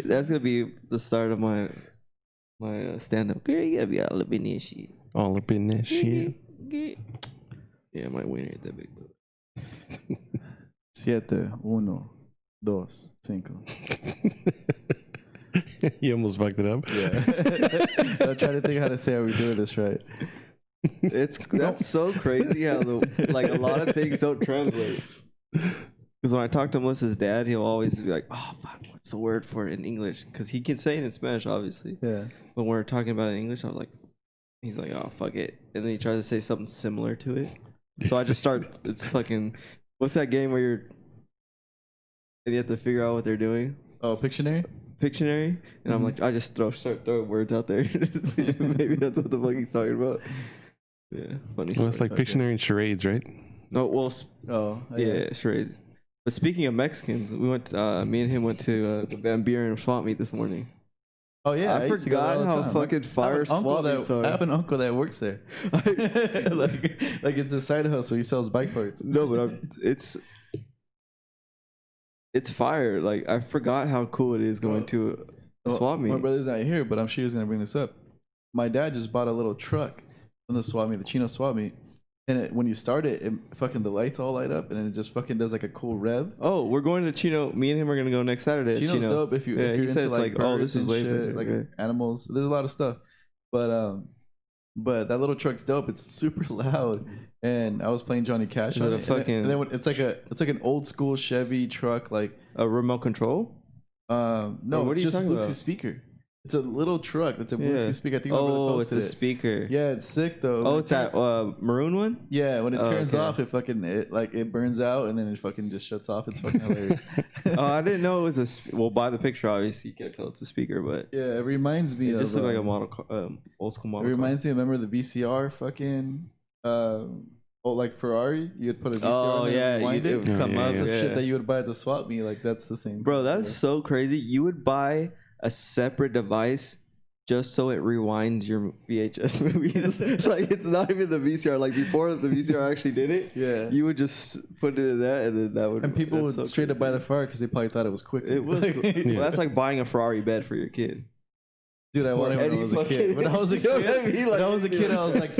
That's gonna be the start of my stand-up. Girl, you gotta be all up in this shit. All up in that shit. Yeah, my wiener ain't that big though. 7, 1, 2, 5. You almost fucked it up. Yeah. I'm trying to think how to say how we doing this right. That's so crazy how a lot of things don't translate. Because when I talk to Melissa's dad, he'll always be like, "Oh fuck, what's the word for it in English?" Because he can say it in Spanish, obviously. Yeah. But when we're talking about it in English, I'm like, he's like, "Oh fuck it," and then he tries to say something similar to it. So I just start. It's fucking. What's that game where and you have to figure out what they're doing? Oh, Pictionary. And I'm like, I just start throwing words out there. Maybe that's what the fuck he's talking about. Yeah, funny. Well, it's like Pictionary and charades, right? No, well, yeah, charades. But speaking of Mexicans, we went. Me and him went to the Van Buren swap meet this morning. Oh yeah, I forgot how fucking fire swap meets are. I have an uncle that works there. like it's a side hustle. He sells bike parts. No, but it's fire. Like I forgot how cool it is going to a swap meet. My brother's not here, but I'm sure he's gonna bring this up. My dad just bought a little truck from the swap meet, the Chino swap meet. And when you start it, fucking the lights all light up, and then it just fucking does like a cool rev. Oh, we're going to Chino. Me and him are gonna go next Saturday. Chino's dope if you're he said into it's like oh, this is way shit, like animals. There's a lot of stuff, but that little truck's dope. It's super loud, and I was playing Johnny Cash on it. And then it's like an old school Chevy truck, like a remote control. No, what it's just a Bluetooth about? speaker. It's a little truck. It's a Bluetooth speaker. I think it's a speaker. Yeah, it's sick though. Oh, it's that maroon one. Yeah, when it turns off, it burns out and then it fucking just shuts off. It's fucking hilarious. Oh, I didn't know it was well, by the picture, obviously you can't tell it's a speaker, but yeah, it reminds me. It just looks like a model, old school model. It reminds me. Remember the VCR fucking. Like Ferrari, you'd put a VCR. Oh yeah, it would come up. Shit that you would buy at the swap meet. Like that's the same. Bro, that's so crazy. You would buy a separate device just so it rewinds your VHS movies. Like it's not even the VCR. Like before the VCR actually did it, yeah, you would just put it in that, and then that would. And people would straight up buy the Ferrari because they probably thought it was quick. It was. Well, that's like buying a Ferrari bed for your kid. Dude, I wanted when I was a kid. When I was a kid, I was like,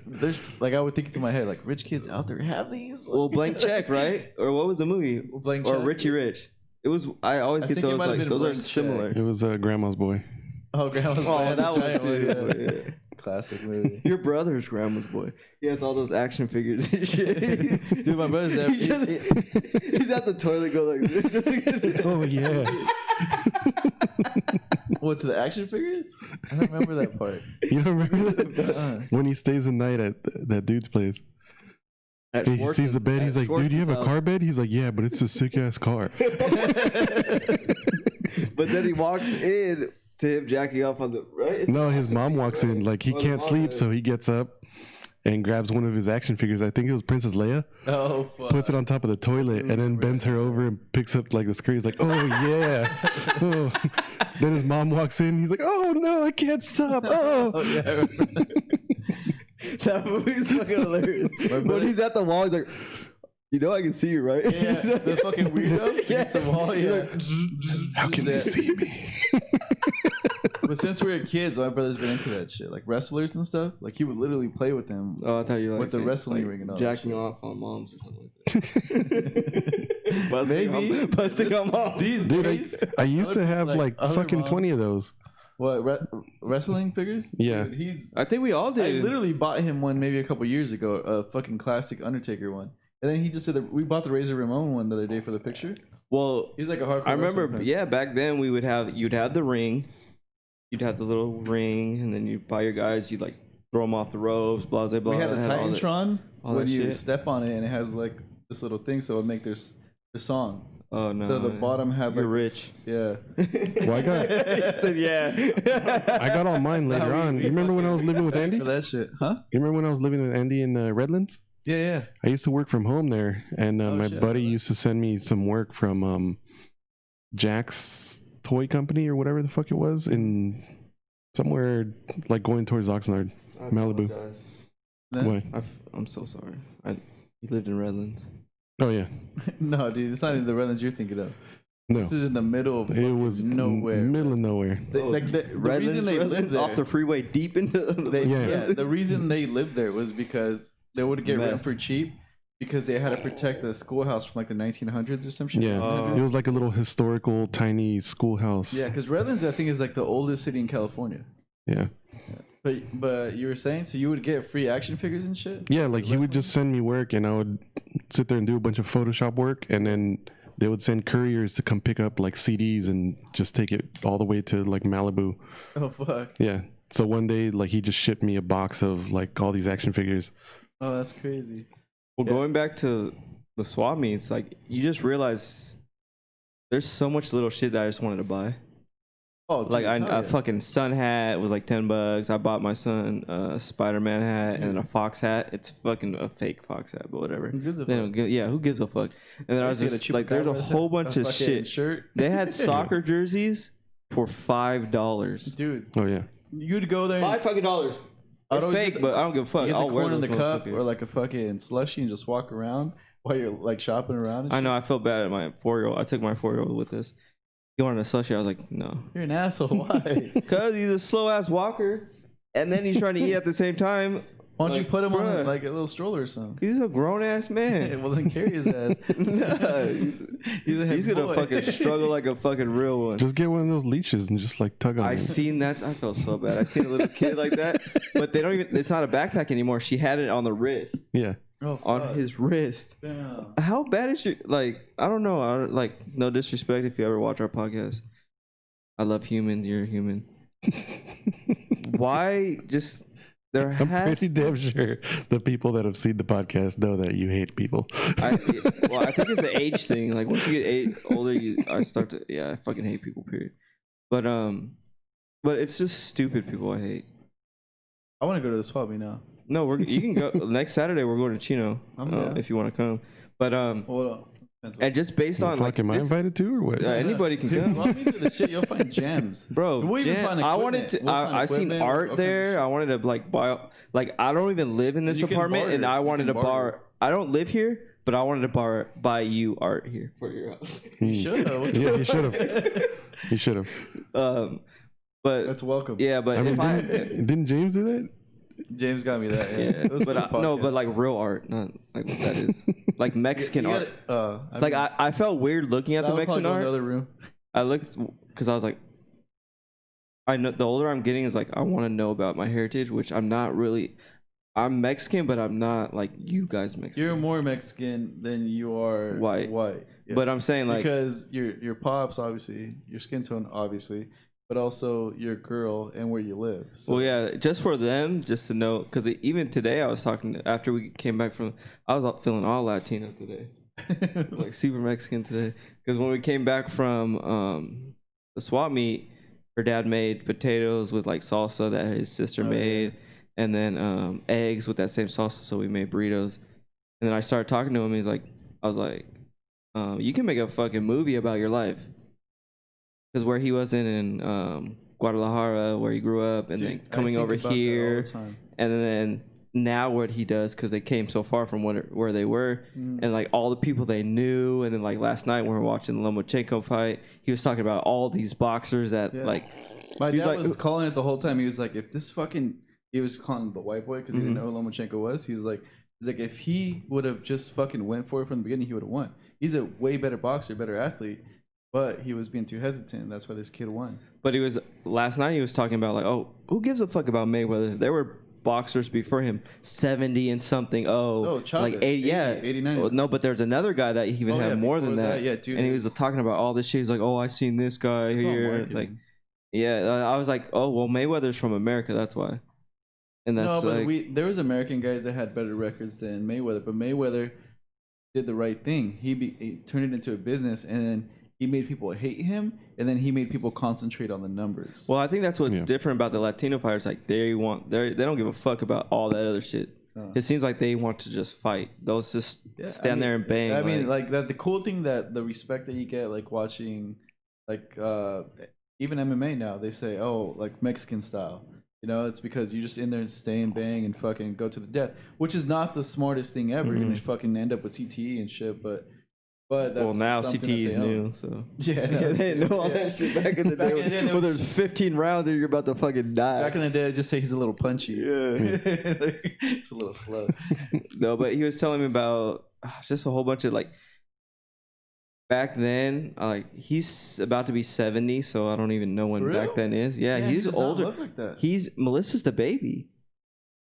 there's like I would think to my head, like rich kids out there have these. Well, Blank Check, right? Or what was the movie? Blank Check. Or Richie Rich. It was. I always get those like those are similar. It was Grandma's Boy. Oh, Grandma's Boy. Oh, that one too. Yeah. Classic movie. Your brother's Grandma's Boy. He has all those action figures and shit. Dude, my brother's there. He's at the toilet go like this. Oh yeah. What, to the action figures? I don't remember that part. You don't remember that? When he stays the night at that dude's place. He sees the bed. He's like, dude, you have a car bed? He's like, yeah, but it's a sick ass car. But then he walks in to him jacking off on the right. No, his mom walks in. Like he can't sleep, so he gets up and grabs one of his action figures. I think it was Princess Leia. Oh, fuck. Puts it on top of the toilet and then bends her over and picks up like the skirt. He's like, oh yeah. Oh. Then his mom walks in. He's like, oh no, I can't stop. Oh yeah. That movie's fucking hilarious. When he's at the wall, he's like, you know I can see you, right? Yeah, the fucking weirdo. Yeah. It's a wall, yeah. Like, how can they see me? But since we were kids, my brother's been into that shit, like wrestlers and stuff. Like he would literally play with them. Oh, I thought you with the wrestling ring and all jacking that off on moms or something like that. busting on moms. These days, I used to have like fucking 20 of those. What, wrestling figures? Yeah. Dude, I think we all did. I literally bought him one maybe a couple years ago, a fucking classic Undertaker one. And then he just said that we bought the Razor Ramon one the other day for the picture. Well, he's like a hardcore. I remember, back then you'd have the ring, you'd have the little ring, and then you'd buy your guys, you'd like throw them off the ropes, blah blah blah. We had a Titantron when you shit. step on it, and it has like this little thing, so it would make their song. Oh no! So the bottom had You're like rich. Yeah. Well, I said yeah. I got all mine later on. You remember when I was living with Andy? For that shit, huh? You remember when I was living with Andy in Redlands? Yeah, yeah. I used to work from home there, and my buddy used to send me some work from Jack's Toy Company or whatever the fuck it was in somewhere like going towards Oxnard, Malibu. What? I'm so sorry. You lived in Redlands. Oh yeah. No, dude, it's not even the Redlands you're thinking of. No. This is in the middle of it was nowhere. Middle of nowhere. The reason they lived there off the freeway deep into the reason they lived there was because they would get rent for cheap because they had to protect the schoolhouse from like the 1900s or some shit. Yeah, it was like a little historical tiny schoolhouse. Yeah, because Redlands I think is like the oldest city in California. Yeah. But you were saying so you would get free action figures and shit? Yeah, like he would just send me work and I would sit there and do a bunch of Photoshop work, and then they would send couriers to come pick up like CDs and just take it all the way to like Malibu. Oh fuck. Yeah. So one day like he just shipped me a box of like all these action figures. Oh, that's crazy. Well, going back to the swap meets, like you just realize there's so much little shit that I just wanted to buy. Oh, dude, like a fucking sun hat was like $10. I bought my son a Spider-Man hat and then a fox hat. It's fucking a fake fox hat, but whatever. Who gives a they fuck? don't give, yeah, who gives a fuck? And then I was just like, there's a whole bunch of shit. Shirt. They had soccer jerseys for $5, dude. Oh yeah. You'd go there. $5 They're fake, but I don't give a fuck. You get I'll the wear corn in the cup motherfuckers. or like a fucking slushy and just walk around while you're like shopping around. And I know. I felt bad at my 4-year-old. I took my 4-year-old with this. He wanted a slushie. I was like, no. You're an asshole. Why? Because he's a slow ass walker, and then he's trying to eat at the same time. Why don't you put him on bruh. like a little stroller or something? He's a grown ass man. Well, then carry his ass. Nah, he's gonna boy. fucking struggle like a fucking real one. Just get one of those leashes and just like tug on I it. seen that. I felt so bad. I seen a little kid like that, but they don't even. It's not a backpack anymore. She had it on the wrist, Yeah. Oh, on fuck. his wrist. Damn. How bad is your like? I don't know. Like no disrespect if you ever watch our podcast. I love humans. You're a human. Why just there I'm has pretty damn sure the people that have seen the podcast know that you hate people. I think it's the age thing. Like once you get older, I start to I fucking hate people. Period. But it's just stupid people I hate. I want to go to the swap meet now. No, you can go next Saturday. We're going to Chino if you want to come. But Hold on. and just based on Fuck, like am I invited to or what? anybody can Dude, come. swap meets are the shit. You'll find gems, Bro, We'll even find I wanted to. equipment. We'll find I seen equipment, art all kinds of there. shit. I wanted to like buy. Like I don't even live in this You can apartment, barter. and I You wanted can to barter. I don't live here, but I wanted to buy you art here for your house. You should have. Yeah, he should have. He should have. But That's welcome. yeah, but I mean, if I didn't James do that? James got me that. Yeah, yeah, It was but for the no, podcast. but like real art, not like what that is, like Mexican You art. gotta- Like I felt weird looking at the I'll Mexican probably go in art. the other room. I looked because I was like, I know the older I'm getting is like I want to know about my heritage, which I'm not really. I'm Mexican, but I'm not like you guys Mexican. You're more Mexican than you are White. Yeah. But I'm saying like because your pops obviously, your skin tone obviously, but also your girl and where you live. So. well, yeah, just for them, just to know, because even today I was talking after we came back from, I was feeling all Latino today, like super Mexican today, because when we came back from the swap meet, her dad made potatoes with like salsa that his sister made, and then eggs with that same salsa, so we made burritos, and then I started talking to him. He's like, I was like, you can make a fucking movie about your life. Because where he was in Guadalajara, where he grew up, and then coming over here, and then now what he does, because they came so far from where they were, and like all the people they knew, and then like last night when we were watching the Lomachenko fight, he was talking about all these boxers that like. My dad like, was calling it the whole time. He was like, if this fucking, he was calling him the white boy because he didn't know who Lomachenko was. He was like, if he would have just fucking went for it from the beginning, he would have won. He's a way better boxer, better athlete. But he was being too hesitant. That's why this kid won. But he was last night. He was talking about like, oh, who gives a fuck about Mayweather? There were boxers before him, 70 and something. Chavez, like 80, yeah, 89. Well, no, but there's another guy that even had more than that. Yeah, dude. And he was talking about all this shit. He's like, oh, I seen this guy here. Like, yeah, I was like, oh, well, Mayweather's from America. That's why. And that's no, but like, there was American guys that had better records than Mayweather. But Mayweather did the right thing. He turned it into a business, and then he made people hate him, and then he made people concentrate on the numbers. well, I think that's what's different about the Latino fighters. Like they don't give a fuck about all that other shit. It seems like they want to just fight. Those just stand there and bang. I mean, like that. The cool thing that the respect that you get, like watching, like even MMA now, they say, oh, like Mexican style. You know, it's because you just in there and stay and bang and fucking go to the death, which is not the smartest thing ever. You're gonna fucking end up with CTE and shit, but But that's now something CTE is that they new, own. so Yeah, they didn't know all that shit back in the Back day. in the day, Well, there's 15 rounds and you're about to fucking die. Back in the day, I just say he's a little punchy. Yeah. It's a little slow. No, but he was telling me about just a whole bunch of like back then. Like he's about to be 70, so I don't even know when back then is. Yeah, he's he does older. Not look like that. He's Melissa's the baby.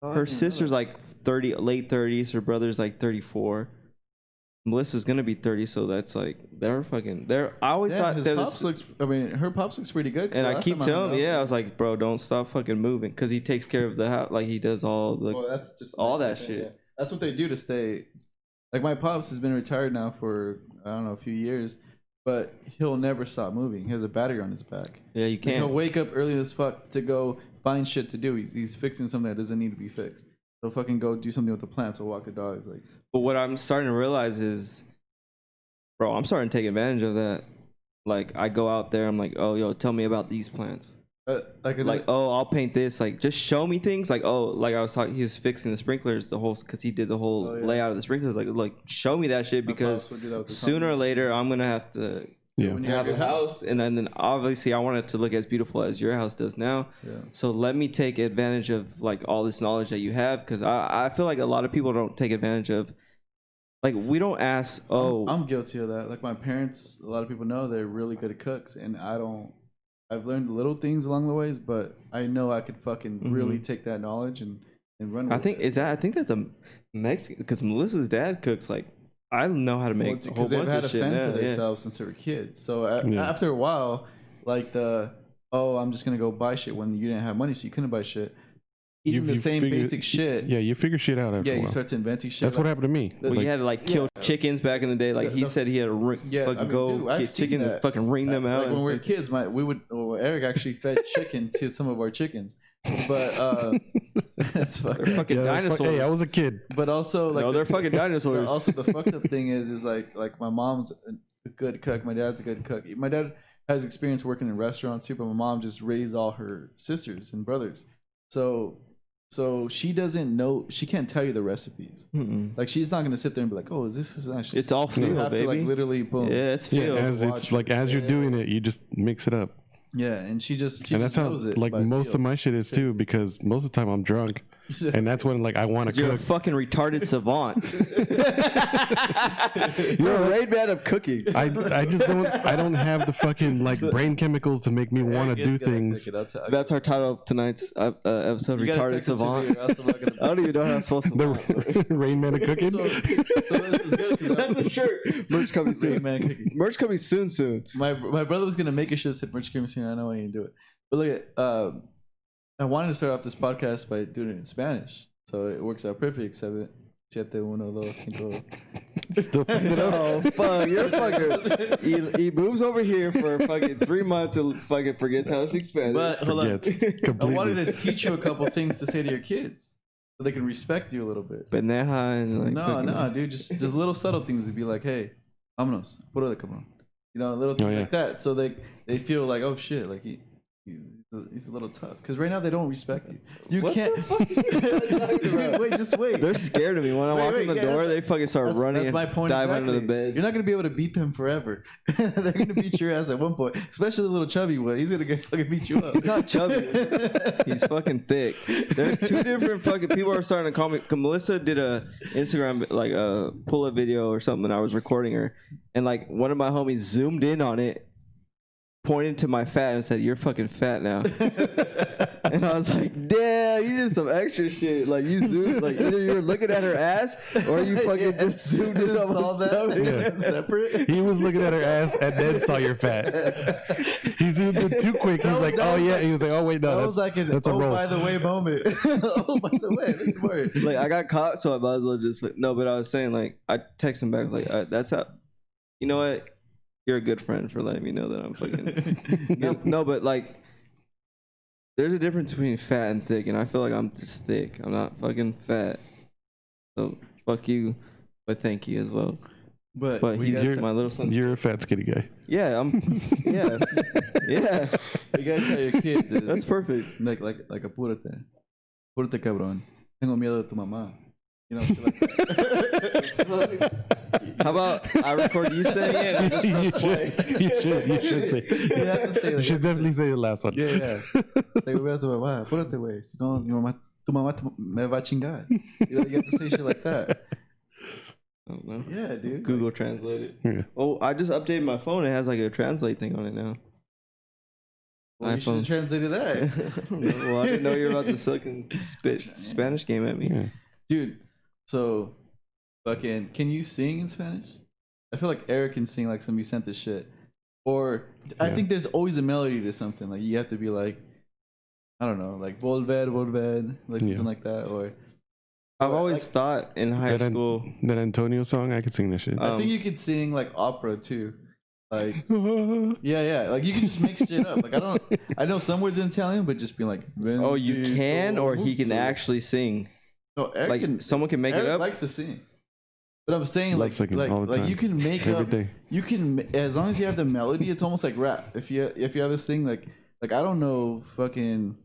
Her sister's like 30, late 30s. Her brother's like 34. Melissa's gonna be 30, so that's like they're. I always thought his pops looks. I mean, her pops looks pretty good. And I keep telling him, I was like, bro, don't stop fucking moving, because he takes care of the house, like he does all the. Well, that's just all that shit. Yeah. That's what they do to stay. Like my pops has been retired now for I don't know a few years, but he'll never stop moving. He has a battery on his back. Yeah, you can't. He'll wake up early as fuck to go find shit to do. He's fixing something that doesn't need to be fixed. He'll fucking go do something with the plants or walk the dogs. Like, but what I'm starting to realize is, bro, I'm starting to take advantage of that. Like I go out there, I'm like, oh, yo, tell me about these plants. Oh, I'll paint this. Like, just show me things. Like, oh, like I was talking, he was fixing the sprinklers, because he did the whole layout of the sprinklers. Like, show me that shit, because sooner or later I'm gonna have to have a house, and then obviously I want it to look as beautiful as your house does now. Yeah. So let me take advantage of like all this knowledge that you have, because I feel like a lot of people don't take advantage of. Like, we don't ask. Oh, I'm guilty of that. Like my parents, a lot of people know they're really good cooks, and I've learned little things along the ways, but I know I could fucking really take that knowledge and run with it. I think that's a Mexican, because Melissa's dad cooks. Like, I know how to make a whole bunch of shit. Because they've had to fend for themselves since they were kids. So after a while, like I'm just gonna go buy shit when you didn't have money, so you couldn't buy shit. Eating the same basic shit. Yeah, you figure shit out after a while. You start to inventing shit. That's what happened to me. Well, you had to like kill chickens back in the day. Like he said, he had to get chickens and fucking ring them out. Like when we were kids, Eric actually fed chicken to some of our chickens. But that's fucking dinosaurs. Hey, I was a kid. But also, like, no, they're fucking dinosaurs. Also, the fucked up thing is like my mom's a good cook. My dad's a good cook. My dad has experience working in restaurants too, but my mom just raised all her sisters and brothers. So she doesn't know. She can't tell you the recipes. Like, she's not gonna sit there and be like, "Oh, is this?" It's all feel, you have baby. To like literally boom. Yeah, it's feel. As you're doing it, you just mix it up. Yeah, and she just that's how knows it. Like most of my shit is too, because most of the time I'm drunk, and that's when like I want to cook. You're a fucking retarded savant. You're a Rain Man of cooking. I don't have the fucking like brain chemicals to make me want to do things. That's our title of tonight's episode: Retarded Savant. I don't even know how I'm supposed to. The Rain Man of cooking. So this is good. That's a shirt. Merch coming soon. Man cooking. Merch coming soon. My brother was gonna make a shit. Said merch coming soon. I know I didn't do it. But look at I wanted to start off this podcast by doing it in Spanish, so it works out perfect. 7, 1, 2, 5. Still fucked it up. Oh fuck! You're fucking. He moves over here for fucking 3 months and fucking forgets how to speak Spanish. But hold on, I wanted to teach you a couple things to say to your kids, so they can respect you a little bit. Pendeja and like. No, dude, just little subtle things to be like, hey, vámonos, puro de cabrón. You know, little things like that, so they feel like, oh shit, like he's a little tough, because right now they don't respect you. You can't. Wait, just wait. They're scared of me when I walk in the door. They fucking start running. That's my point. Dive under the bed. You're not gonna be able to beat them forever. They're gonna beat your ass at one point, especially the little chubby one. He's gonna fucking beat you up. He's not chubby. He's fucking thick. There's 2 different fucking people are starting to call me. Melissa did a Instagram like a pull-up video or something, and I was recording her, and like one of my homies zoomed in on it, pointed to my fat and said, "You're fucking fat now." And I was like, "Damn, you did some extra shit. Like you zoomed, like either you were looking at her ass or you fucking just zoomed in on my stomach." Separate. He was looking at her ass and then saw your fat. He zoomed in too quick. He's like, "Oh yeah." He was like, "Oh wait, no." That was like an that's a roll. By the way moment. Oh, by the way. Like I got caught, so I might as well just like, no. But I was saying, like, I texted him back. I was like, "That's how." You know what? You're a good friend for letting me know that I'm fucking. No, but like, there's a difference between fat and thick, and I feel like I'm just thick. I'm not fucking fat. So fuck you, but thank you as well. But he's my little son. You're a fat skinny guy. Yeah, I'm. Yeah, yeah. You gotta tell your kids. That's perfect. Like apúrate, cabrón. Tengo miedo de tu mamá. You know, shit like that. How about I record you saying it and just press play? You should say. You have to say. You should definitely say the last one. Yeah. Like, voy a tu mamá, apúrate, güey. Si no, tu mamá me va a chingar. You know, you have to say shit like that. I don't know. Yeah, dude. Google Translate it. Yeah. Oh, I just updated my phone. It has like a translate thing on it now. Well, you should have translated that. Well, I didn't know you were about to fucking spit Spanish game at me. Yeah. Dude, so fucking, can you sing in Spanish? I feel like Eric can sing like some Vicente shit. Or I think there's always a melody to something. Like you have to be like, I don't know, like volver, like something like that. Or I've always thought in high school that Antonio song, I could sing that shit. I think you could sing like opera too. Like yeah, like you can just make shit up. Like I know some words in Italian, but just be like, oh, you can, or he can actually sing. No, Eric like can, someone can make Eric it up. Likes to sing, but I'm saying like you can make every up. day. You can, as long as you have the melody, it's almost like rap. If you have this thing like I don't know fucking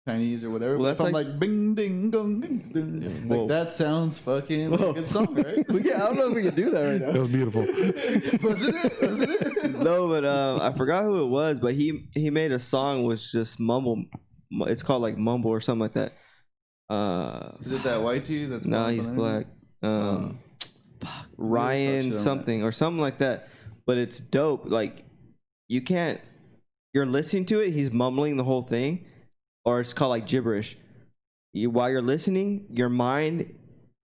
Chinese or whatever. Well, that's I'm like bing ding gong ding, ding. Like that sounds fucking like a good song, right? I don't know if we can do that right now. That was beautiful. Wasn't it? No, but I forgot who it was, but he made a song which just mumble. It's called like mumble or something like that. Is it that white dude? That's he's black. Ryan something or something like that. But it's dope. Like you can't. You're listening to it. He's mumbling the whole thing. Or it's called like gibberish. While you're listening, your mind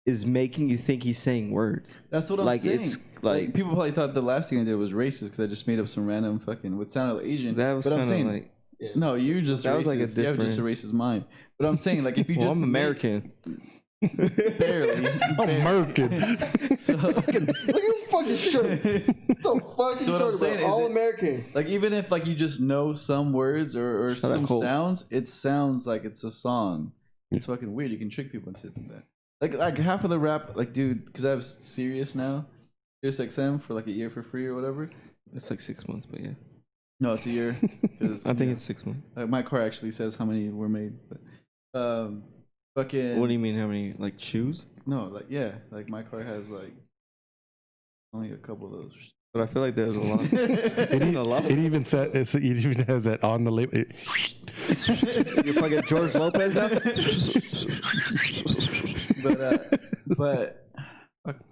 is making you think he's saying words. That's what I'm saying. It's like people probably thought the last thing I did was racist because I just made up some random fucking what sounded like Asian. That was kind of like no, you just that racist. Was like a different... You have just a racist mind. But I'm saying like if you just I'm American. Barely. American. So fucking look at this fucking shirt. What the fuck so you talking about? All American. Like even if like you just know some words or some sounds, it sounds like it's a song. It's fucking weird. You can trick people into that. Like half of the rap, like dude, because I was serious now. Sirius XM for like a year for free or whatever. It's like 6 months, but yeah. No, it's a year. I think it's 6 months. Like my car actually says how many were made, but fucking. What do you mean? How many like shoes? No, like yeah, like my car has like only a couple of those. But I feel like there's a lot. It even said it even has that on the label. You're fucking George Lopez now. but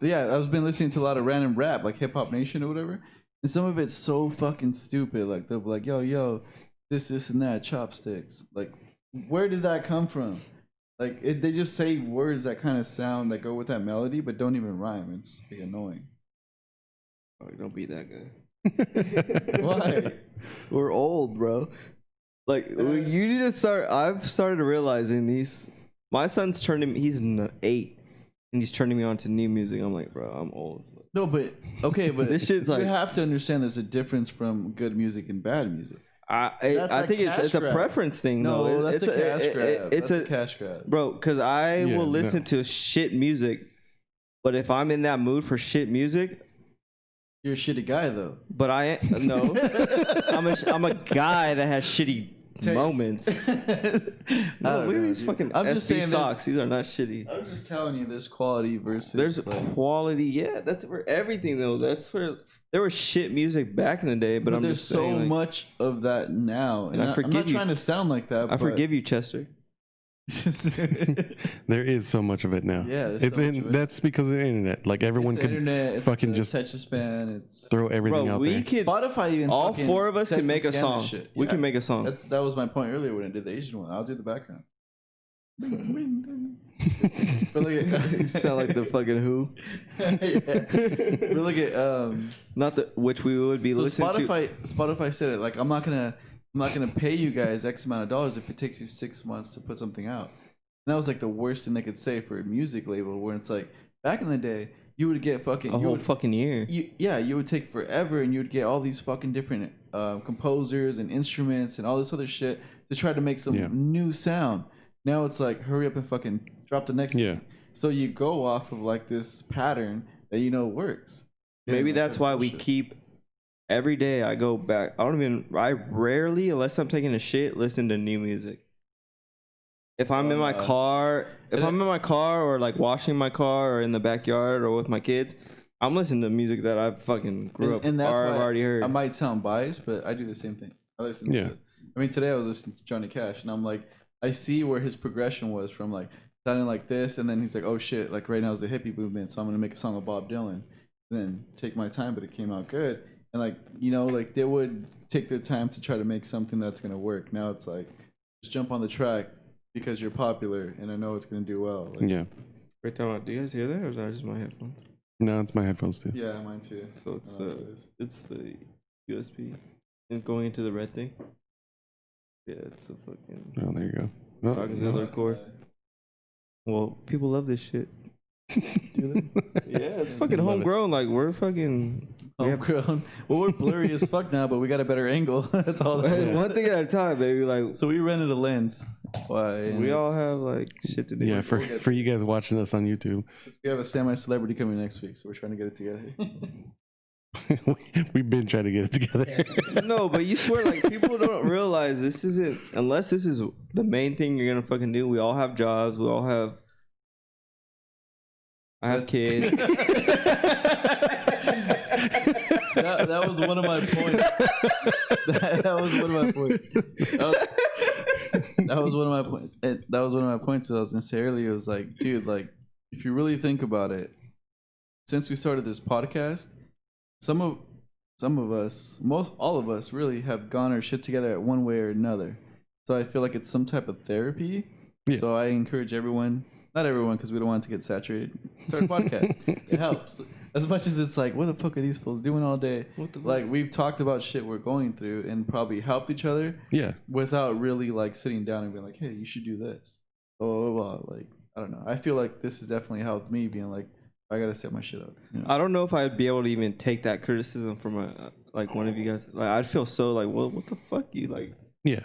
yeah, I've been listening to a lot of random rap, like Hip Hop Nation or whatever, and some of it's so fucking stupid. Like they'll be like, yo, this and that, chopsticks. Like, where did that come from? Like they just say words that kind of sound that go with that melody, but don't even rhyme. It's like, annoying. Oh, don't be that guy. Why? We're old, bro. Like you need to start. I've started realizing these. My son's turning. He's 8, and he's turning me on to new music. I'm like, bro, I'm old. No, but okay, but this shit's like. You have to understand there's a difference from good music and bad music. I think it's a preference thing. No, though. It's a cash grab. It's a cash grab, bro. Because I will listen to shit music, but if I'm in that mood for shit music. You're a shitty guy though. But no. I'm a guy that has shitty moments. No, look at these fucking SB socks. These are not shitty. I'm just telling you, there's quality versus. There's quality. Yeah, that's for everything though. That's for there was shit music back in the day, but I'm there's just saying, so much of that now, and I forgive I'm not trying to sound like that. I forgive you, Chester. There is so much of it now. Yeah, it's that's because of the internet. Like everyone can internet, fucking just touch the span. It's throw everything out there. Spotify even all 4 of us can make a song. Shit. We can make a song. That was my point earlier when I did the Asian one. I'll do the background. But look at, you sound like the fucking Who. But look at not the which we would be listening to. Spotify said it like I'm not gonna pay you guys X amount of dollars if it takes you 6 months to put something out. And that was like the worst thing they could say for a music label, where it's like back in the day you would get fucking a whole fucking year. You would take forever, and you would get all these fucking different composers and instruments and all this other shit to try to make some new sound. Now it's like hurry up and fucking drop the next thing. So you go off of like this pattern that you know works. Maybe that's why we keep every day. I go back. I rarely, unless I'm taking a shit, listen to new music. If I'm in my car, or like washing my car or in the backyard or with my kids, I'm listening to music that I fucking grew up and that's why I've already heard. I might sound biased, but I do the same thing. I listen to I mean, today I was listening to Johnny Cash, and I'm like, I see where his progression was from like sounding like this, and then he's like, oh shit, like right now is the hippie movement, so I'm gonna make a song with Bob Dylan. And then take my time, but it came out good. And like, you know, like they would take their time to try to make something that's gonna work. Now it's like, just jump on the track because you're popular, and I know it's gonna do well. Like, yeah. Right now, do you guys hear that, or is that just my headphones? No, it's my headphones too. Yeah, mine too. So it's the USB and going into the red thing. Yeah, it's the fucking. Oh, there you go. Oh, auxiliary cord. Well, people love this shit. Do they? Yeah, it's fucking homegrown. Like we're fucking homegrown. Well, we're blurry as fuck now, but we got a better angle. That's all. One thing at a time, baby. Like, so we rented a lens. Why? We all have like shit to do. Yeah, for you guys watching us on YouTube, we have a semi-celebrity coming next week, so we're trying to get it together. We've been trying to get it together. No, but you swear, like, people don't realize this isn't, unless this is the main thing you're gonna fucking do. We all have jobs. We all have. I have kids. that was one of my points. That was one of my points. That was one of my points. That was one of my points that I was gonna say earlier. It was like, dude, like, if you really think about it, since we started this podcast, some of us, all of us, really have gone our shit together at one way or another. So I feel like it's some type of therapy. Yeah. So I encourage everyone. Not everyone, because we don't want it to get saturated. Start a podcast. It helps. As much as it's like, what the fuck are these fools doing all day? Like, we've talked about shit we're going through and probably helped each other. Yeah. Without really, like, sitting down and being like, hey, you should do this. Oh, like, I don't know. I feel like this has definitely helped me being like, I got to set my shit up. You know? I don't know if I'd be able to even take that criticism from, like, one of you guys. Like, I'd feel so like, well, what the fuck, you, like... Yeah.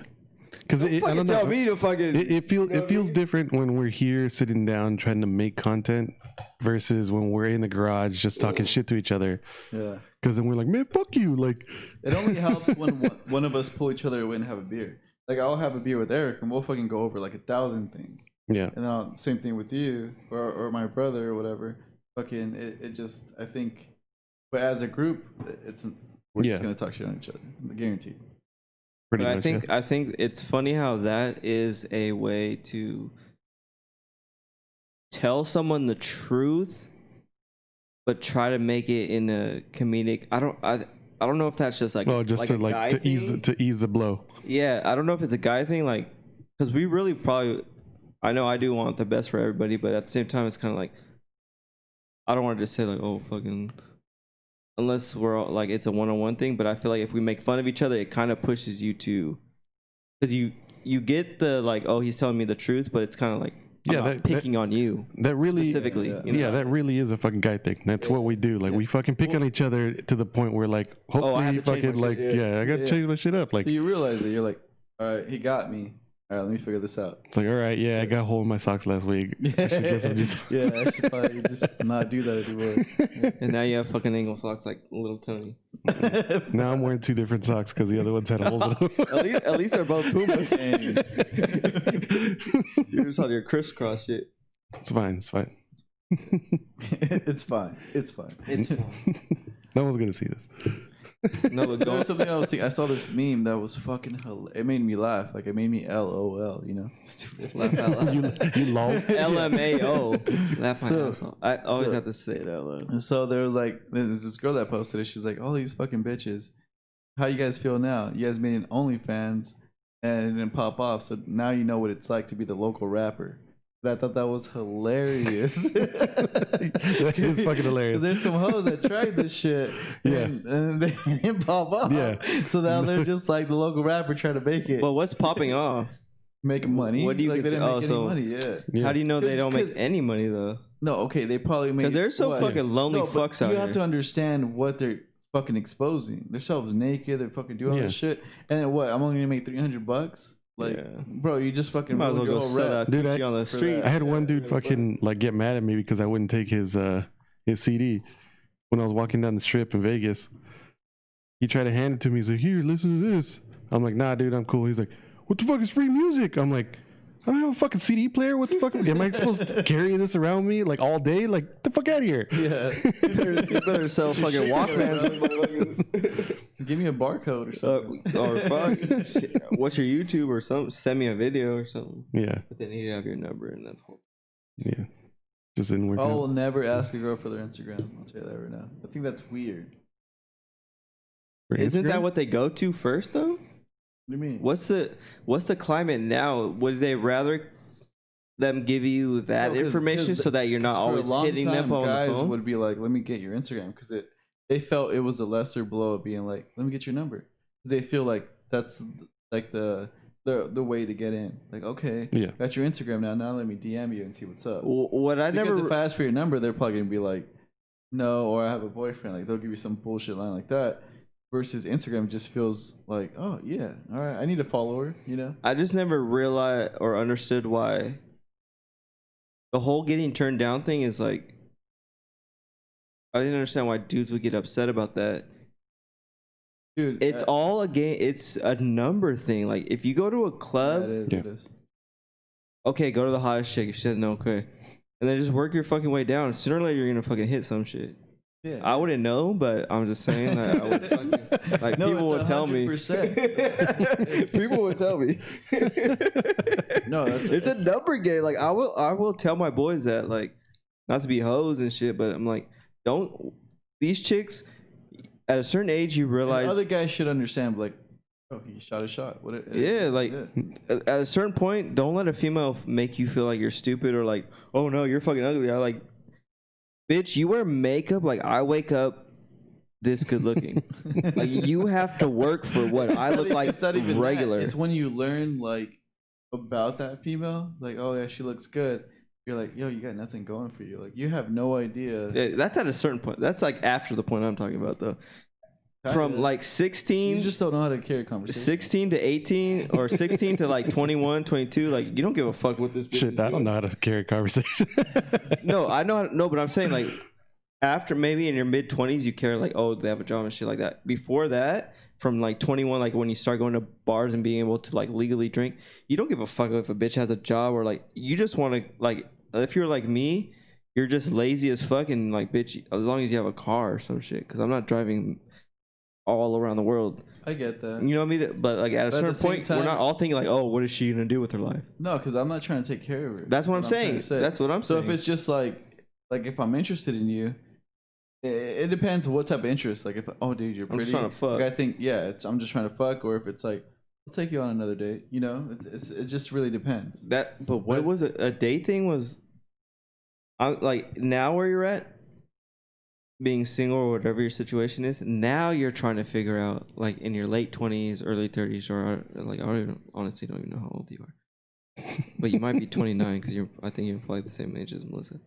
Because I don't know. Tell me to fucking. It feels different when we're here sitting down trying to make content versus when we're in the garage just talking shit to each other. Yeah. Because then we're like, man, fuck you. Like, it only helps when one of us pull each other away and have a beer. Like, I'll have a beer with Eric and we'll fucking go over like 1,000 things. Yeah. And then same thing with you or my brother or whatever. Fucking it just, I think, but as a group, we're just gonna talk shit on each other. Guaranteed. But I think it's funny how that is a way to tell someone the truth, but try to make it in a comedic. I don't know if that's just like to ease the blow. Yeah, I don't know if it's a guy thing, like, because we really probably. I know I do want the best for everybody, but at the same time, it's kind of like I don't want to just say like, oh fucking. Unless we're all, like, it's a one-on-one thing, but I feel like if we make fun of each other, it kind of pushes you to, because you get the like, oh, he's telling me the truth, but it's kind of like, picking on you. That really specifically, you know? That really is a fucking guy thing. That's what we do. Like we fucking pick on each other to the point where like, hopefully, fucking like, I gotta change my shit up. Like, so you realize that you're like, all right, he got me. All right, let me figure this out. It's like, all right, I got a hole in my socks last week. I should get some new socks. Yeah, I should probably just not do that anymore. Yeah. And now you have fucking angle socks like little Tony. Now I'm wearing 2 different socks because the other ones had holes in them. At least they're both Pumas. You're just on your crisscross shit. It's fine. It's fine. It's fine. No one's gonna see this. No, but there was something I was thinking. I saw this meme that was fucking hilarious. It made me laugh. Like, it made me LOL, you know? Stupid. Laugh out loud. You lol? LMAO. Laugh my ass off. I always have to say it out loud. So there was like, there's this girl that posted it. She's like, all these fucking bitches. How you guys feel now? You guys made an OnlyFans and it didn't pop off. So now you know what it's like to be the local rapper. But I thought that was hilarious. That is fucking hilarious. There's some hoes that tried this shit, and they didn't pop off. Yeah. So now they're just like the local rapper trying to make it. But what's popping off? Making money. What do you like, consider? They didn't make any money. Yeah. How do you know they don't make any money though? No. Okay. They probably make. Because there's some fucking lonely fucks out here. You have to understand what they're fucking exposing. Themselves naked. They're fucking doing all this shit. And then what? I'm only gonna make $300. Like, bro, you just fucking might as well go sell that dude on the street. I had one dude fucking like get mad at me because I wouldn't take his CD when I was walking down the strip in Vegas. He tried to hand it to me. He's like, "Here, listen to this." I'm like, "Nah, dude, I'm cool." He's like, "What the fuck is free music?" I'm like, I don't have a fucking CD player. What the fuck? Am I supposed to carry this around me like all day? Like, the fuck out of here. Yeah. You better sell fucking Walkmans. Give me a barcode or something. Or fuck. What's your YouTube or something? Send me a video or something. Yeah. But then you have your number and that's all. Yeah. Just didn't work I out. will never ask a girl for their Instagram. I'll tell you that right now. I think that's weird. Isn't that what they go to first though? What do you mean? What's the climate now? Would they rather them give you that information so that you're not always hitting them on the phone? Guys would be like, "Let me get your Instagram," because they felt it was a lesser blow of being like, "Let me get your number," because they feel like that's like the way to get in. Like, okay, yeah, got your Instagram now. Now let me DM you and see what's up. Because if I ask for your number, they're probably gonna be like, "No," or "I have a boyfriend." Like they'll give you some bullshit line like that. Versus Instagram just feels like, oh yeah, all right, I need a follower, you know. I just never realized or understood why the whole getting turned down thing is like. I didn't understand why dudes would get upset about that. Dude, it's all a game. It's a number thing. Like if you go to a club, it is. Okay, go to the hottest chick. If she says no, okay, and then just work your fucking way down. Sooner or later, you're gonna fucking hit some shit. Yeah, I wouldn't know, but I'm just saying that I would fucking, like no, people would tell me. People would tell me. No, it's a number game. Like I will tell my boys that, like, not to be hoes and shit, but I'm like, don't these chicks at a certain age you realize other guys should understand, like, oh, he shot a shot. At a certain point, don't let a female make you feel like you're stupid or like, oh no, you're fucking ugly. I like. Bitch, you wear makeup like I wake up this good looking. Like you have to work for what I look like regular. It's when you learn like about that female, like, oh yeah, she looks good. You're like, yo, you got nothing going for you. Like you have no idea. Yeah, that's at a certain point. That's like after the point I'm talking about though. From like 16, you just don't know how to carry a conversation. 16 to 18 or 16 to like 21, 22, like you don't give a fuck what this bitch shit. I don't know how to carry a conversation. No, I know. No, but I'm saying like after maybe in your mid 20s, you care like, oh, they have a job and shit like that. Before that, from like 21, like when you start going to bars and being able to like legally drink, you don't give a fuck if a bitch has a job or like you just want to like if you're like me, you're just lazy as fuck and like bitch as long as you have a car or some shit because I'm not driving all around the world. I get that. You know what I mean? But like at a certain point, we're not all thinking like, oh, what is she gonna do with her life? No, because I'm not trying to take care of her. That's what I'm saying. That's what I'm saying. So if it's just like if I'm interested in you, it depends what type of interest. Like if dude, you're pretty. I'm just trying to fuck. Like, I think I'm just trying to fuck. Or if it's like I'll take you on another date. You know, it just really depends. But what was it? A date thing was. Like now where you're at. Being single or whatever your situation is, now you're trying to figure out like in your late 20s, early 30s, or like honestly don't even know how old you are, but you might be 29 because I think you're probably the same age as Melissa.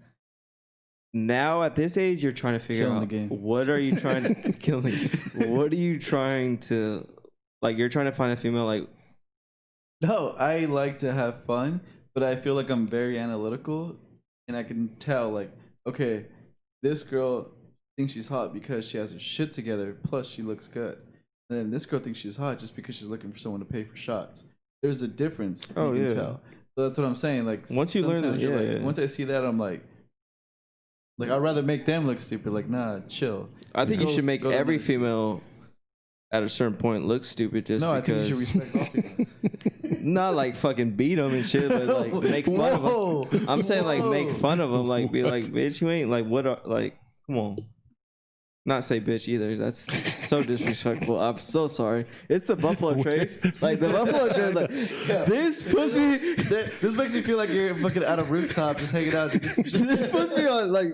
Now at this age, you're trying to figure out what are you trying to kill me? What are you trying to like? You're trying to find a female like. No, I like to have fun, but I feel like I'm very analytical, and I can tell like, okay, this girl thinks she's hot because she has her shit together, plus she looks good. And then this girl thinks she's hot just because she's looking for someone to pay for shots. There's a difference. You can tell. So that's what I'm saying. Like once you learn that, once I see that, I'm like I'd rather make them look stupid. Like, nah, chill. I think you should make every female at a certain point look stupid just because. I think you should respect all females. Not like fucking beat them and shit, but like make fun of them. I'm saying like make fun of them, like be like, bitch, you ain't like what? Like, come on. Not say bitch either. That's so disrespectful. I'm so sorry. It's the Buffalo Trace. Like the Buffalo Trace. Like, this puts me. This makes me feel like you're fucking at a rooftop just hanging out. This puts me on like.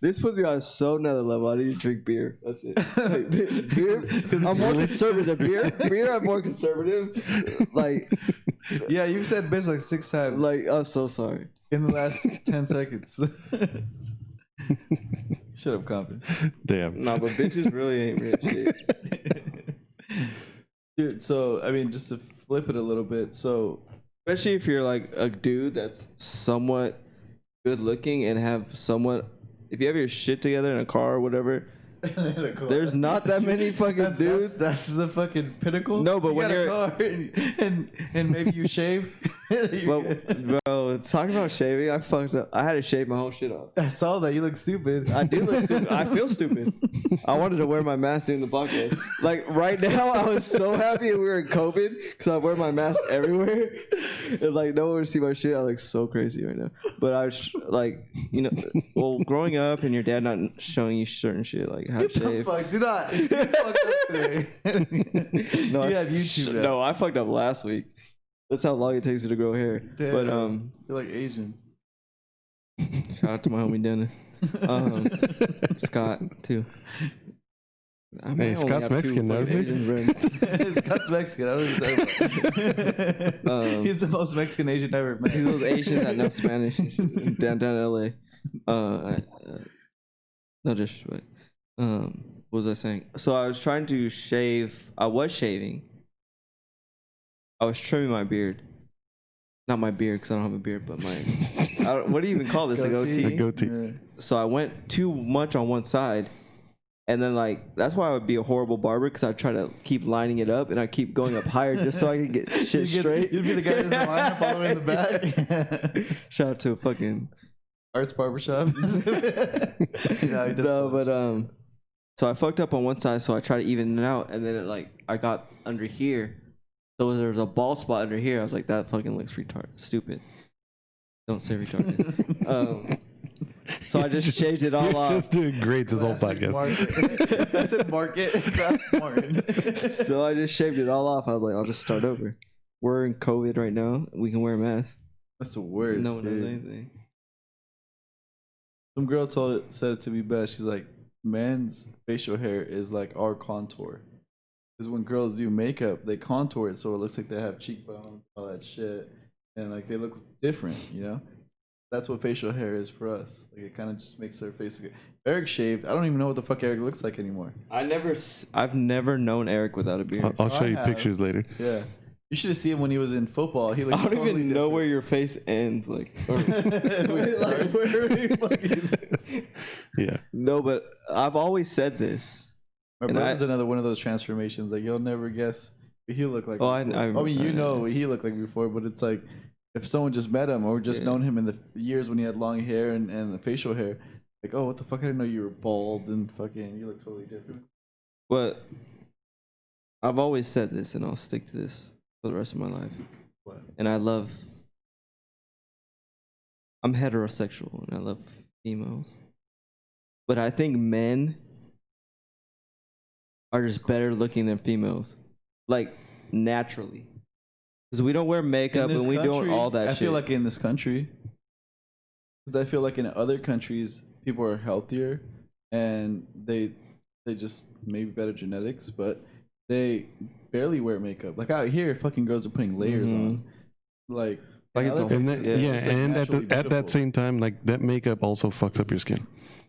This puts me on so another level. I need to drink beer. That's it. Like, beer because I'm more conservative. Beer. I'm more conservative. Like. Yeah, you said bitch like 6 times. Like I'm so sorry. In the last 10 seconds. Shut up, Compton. Damn. Nah, but bitches really ain't rich shit. Dude, so, I mean, just to flip it a little bit, so... Especially if you're like a dude that's somewhat good looking and have somewhat... If you have your shit together in a car or whatever, There's not that many fucking dudes. That's the fucking pinnacle. No, but when you're and maybe you shave. Well, bro, talking about shaving, I fucked up. I had to shave my whole shit off. I saw that. You look stupid. I do look stupid. I feel stupid. I wanted to wear my mask during the podcast. Like right now, I was so happy we were in COVID because I wear my mask everywhere. And like no one would see my shit. I look so crazy right now. But I was like, you know, well, growing up and your dad not showing you certain shit like how to shave. Fuck, do not. You fucked up today. No, you have YouTube now. No, I fucked up last week. That's how long it takes me to grow hair. Damn, but you're like Asian. Shout out to my homie Dennis. Scott too. Hey, Scott's Mexican, though, isn't he? Scott's Mexican. I don't know what you're talking about. He's the most Mexican Asian I ever met. He's those Asians that know Spanish in downtown LA. No disrespect. What was I saying? So I was trying to shave. I was shaving. I was trimming my beard. Not my beard because I don't have a beard, but my what do you even call this? A goatee? A goatee. Yeah. So I went too much on one side. And then like that's why I would be a horrible barber because I try to keep lining it up and I keep going up higher just so I can get shit straight. You'd be the guy that doesn't line up all the way in the back. Shout out to fucking Arts Barbershop. No, but so I fucked up on one side, so I tried to even it out, and then it like I got under here, so there was a bald spot under here. I was like, that fucking looks stupid. Don't say retarded. So I just shaved it all You're off. just doing great this whole podcast. I said market. Classic Martin. So I just shaved it all off. I was like, I'll just start over. We're in COVID right now. We can wear a mask. That's the worst. No one knows anything. Some girl said it to me best. She's like, men's facial hair is like our contour. Because when girls do makeup, they contour it so it looks like they have cheekbones, all that shit, and like they look different, you know. That's what facial hair is for us. Like it kind of just makes their face look good. Eric shaved. I don't even know what the fuck Eric looks like anymore. I've never known Eric without a beard. I'll show you pictures later. Yeah, you should have seen him when he was in football. He looks. I don't totally even know where your face ends. Like, Yeah. No, but I've always said this. My brother's another one of those transformations. Like you'll never guess what he looked like. Oh, I mean, you know what he looked like before, but it's like. If someone just met him or just known him in the years when he had long hair and the facial hair, like, oh, what the fuck? I didn't know you were bald and fucking, you look totally different. But I've always said this, and I'll stick to this for the rest of my life. What? And I'm heterosexual, and I love females. But I think men are just better looking than females, like naturally. Because we don't wear makeup and we don't all that shit. I feel like in this country, because I feel like in other countries, people are healthier and they just maybe better genetics, but they barely wear makeup. Like out here, fucking girls are putting layers on. Like it's and at that same time, like that makeup also fucks up your skin.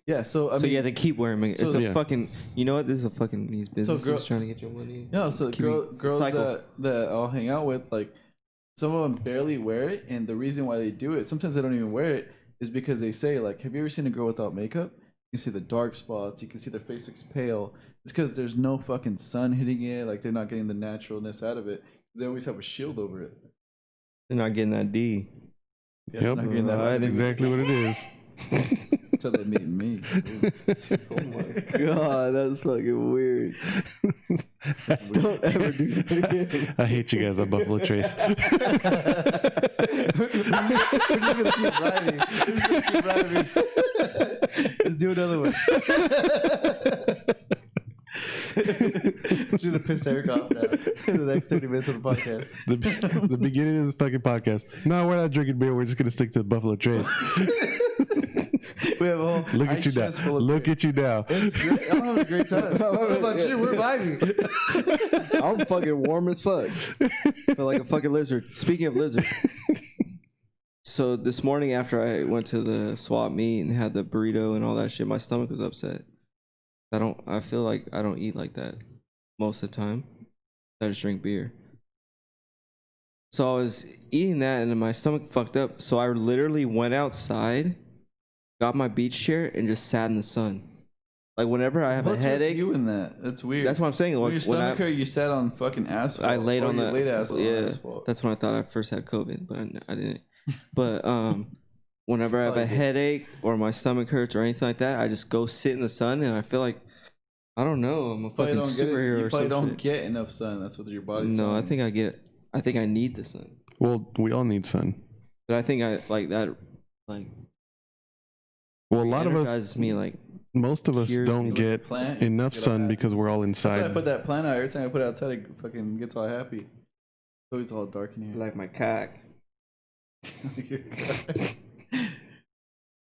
Yeah, so I mean, they keep wearing makeup. It's a fucking. You know what? This is a fucking these businesses trying to get your money. No, so girls that I'll hang out with, like some of them barely wear it, and the reason why they do it, sometimes they don't even wear it, is because they say like, have you ever seen a girl without makeup? You can see the dark spots. You can see their face looks pale. It's because there's no fucking sun hitting it. Like they're not getting the naturalness out of it. They always have a shield over it. They're not getting that D. Yeah, yep, that's exactly what it is. Until they meet me. Oh my god, that's fucking weird. Don't ever do that again. I hate you guys on Buffalo Trace. We're just gonna keep riding. Let's do another one. It's gonna piss Eric off now in the next 30 minutes of the podcast. The beginning of this fucking podcast. No, we're not drinking beer. We're just gonna stick to the Buffalo Trace. We have a whole look at you now. Look at you now. It's great. I'm having a great time. What about you? We're vibing. I'm fucking warm as fuck. Feel like a fucking lizard. Speaking of lizards. So this morning after I went to the swap meet and had the burrito and all that shit, my stomach was upset. I feel like I don't eat like that most of the time. I just drink beer. So I was eating that and my stomach fucked up. So I literally went outside, got my beach chair, and just sat in the sun. Like whenever I have a headache, you in that? That's weird. That's what I'm saying. When your stomach hurt, you sat on fucking asphalt. I laid on the asphalt. Yeah, asphalt. that's when I thought I first had COVID, but I didn't. But whenever I have a headache or my stomach hurts or anything like that, I just go sit in the sun, and I feel like I don't know. I'm a fucking superhero or something. You probably don't get enough sun. That's what your body's No, saying. I think I need the sun. Well, we all need sun. But I think I like that. Like, well, a lot of us, me like. Most of us don't get enough sun because we're all inside. That's why I put that plant out. Every time I put it outside, it fucking gets all happy. It's always all dark in here. Like my cock.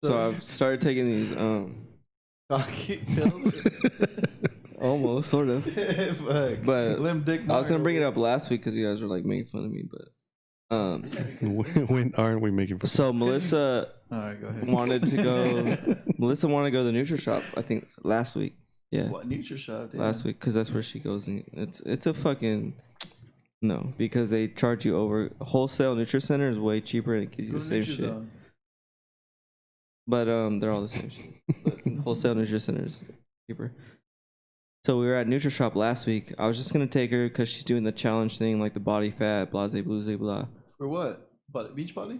So I've started taking these cocky pills. Almost, sort of. But Limp Dick I was gonna bring it up last week because you guys were like making fun of me, but when aren't we making fun? So Melissa go ahead. wanted to go. Melissa wanted to go to the Nutri-Shop, I think last week. Yeah. What Nutri-Shop? Last week, because that's where she goes. And it's a fucking no, because they charge you over. Wholesale Nutri-Center is way cheaper and it gives you the same shit. But they're all the same shit. But wholesale Nutri-Center is cheaper. So we were at Nutri-Shop last week. I was just gonna take her because she's doing the challenge thing, like the body fat, blah, blah, blah. For what? Beach body?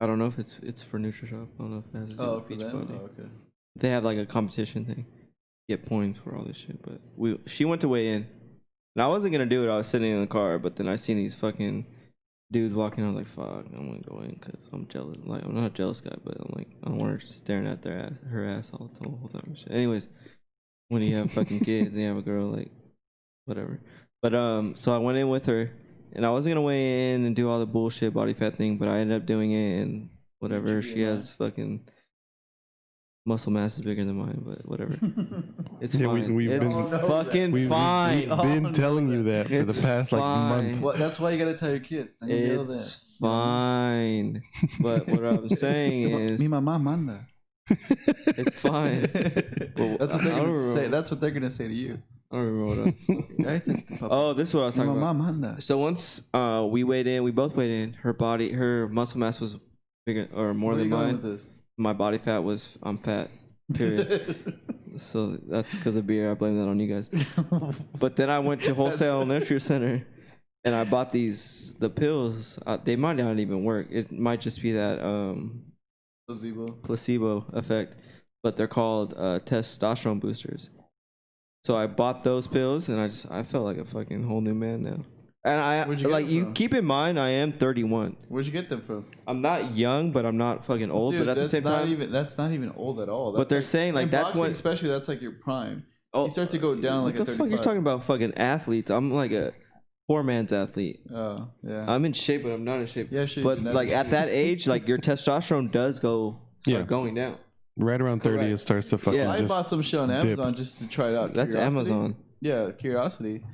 I don't know if it's for Nutri-Shop. I don't know if it has to do with Beach Body. Oh, okay. They have like a competition thing. Get points for all this shit. But she went to weigh in. And I wasn't gonna do it. I was sitting in the car, but then I seen these fucking dudes walking. I was like, fuck, I'm gonna go in because I'm jealous. Like, I'm not a jealous guy, but I'm like, I don't want her staring at her ass all the whole time and shit. Anyways, when you have fucking kids and you have a girl, like, whatever. But so I went in with her. And I wasn't gonna weigh in and do all the bullshit body fat thing, but I ended up doing it, and whatever. She has fucking muscle mass is bigger than mine, but whatever. It's fine. It's fucking fine. We've been telling you that for the past like month. Well, that's why you gotta tell your kids. It's fine. But what I'm saying is, me mama manda. It's fine. That's what they're gonna say. That's what they're gonna say to you. I don't remember what else. Oh, this is what I was talking about. So once we weighed in, we both weighed in. Her muscle mass was bigger or more than mine. My body fat was, I'm fat. Period. So that's because of beer. I blame that on you guys. But then I went to Wholesale Nutri-Center and I bought the pills. They might not even work. It might just be that placebo effect. But they're called testosterone boosters. So I bought those pills, and I felt like a fucking whole new man now. And you keep in mind, I am 31. Where'd you get them from? I'm not young, but I'm not fucking old. Dude, but at the same time, that's not even old at all. But they're saying like that's boxing, especially that's like your prime. Oh, you start to go down like a 35. What the fuck you're talking about? Fucking athletes. I'm like a poor man's athlete. Oh yeah. I'm in shape, but I'm not in shape. Yeah, but like at that age, like your testosterone does start going down. Right around 30, it starts to fucking I bought some shit on Amazon just to try it out. That's Amazon. Yeah, curiosity.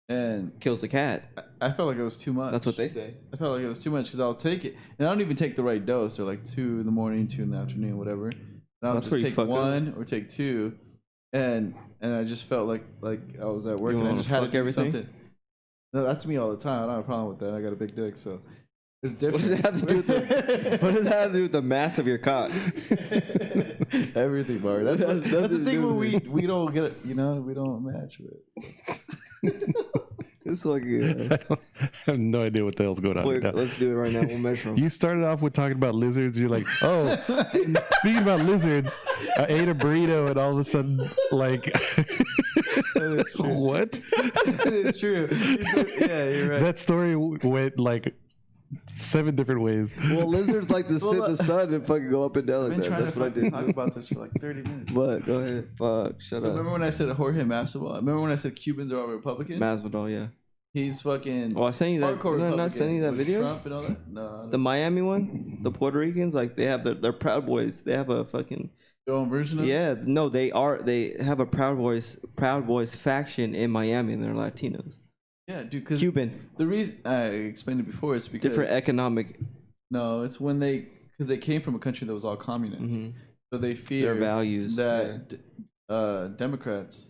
And kills the cat. I felt like it was too much. That's what they say. I felt like it was too much because I'll take it. And I don't even take the right dose. They're like 2 in the morning, 2 in the afternoon, whatever. And I'll just take 1 or take 2. And I just felt like I was at work and I just had to do something. No, that's me all the time. I don't have a problem with that. I got a big dick, so... It's different. What does that have to do with the mass of your cock? Everything, Bart. That's the thing where we don't get it. You know, we don't match it. It's like I have no idea what the hell's going on. Wait, let's do it right now. We'll measure them. You started off with talking about lizards. You're like, oh, speaking about lizards, I ate a burrito and all of a sudden, like, what? That is true. Yeah, you're right. That story went like 7 different ways. Well, lizards like to sit in the sun and fucking go up and down like that. That's what I did. Talk about this for like 30 minutes. What? Go ahead. Fuck. Shut up. Remember when I said Jorge Masvidal? Remember when I said Cubans are all Republican? Masvidal, yeah. He's fucking. Oh, I sent you that. Did I not send you that video? Trump and all that? No. The Miami one, the Puerto Ricans, like they have their Proud Boys. They have a fucking. Their own version of it? Yeah, no, they have a Proud Boys faction in Miami, and they're Latinos. Yeah, dude. Cause Cuban. The reason I explained it before is because different economic. No, it's because they came from a country that was all communist, so they fear their values that Democrats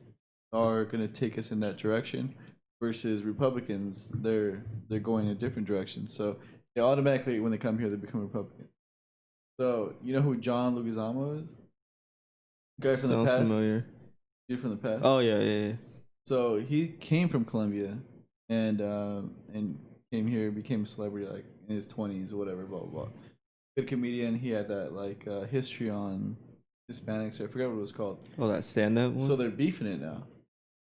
are gonna take us in that direction, versus Republicans they're going in a different direction. So they automatically, when they come here, they become Republican. So you know who John Leguizamo is? Guy from the past. Familiar. Dude from the past. Oh yeah. So he came from Colombia, and came here, became a celebrity like in his 20s or whatever. Blah blah blah. Good comedian. He had that like history on Hispanics. I forgot what it was called. Oh, that stand-up one? So they're beefing it now.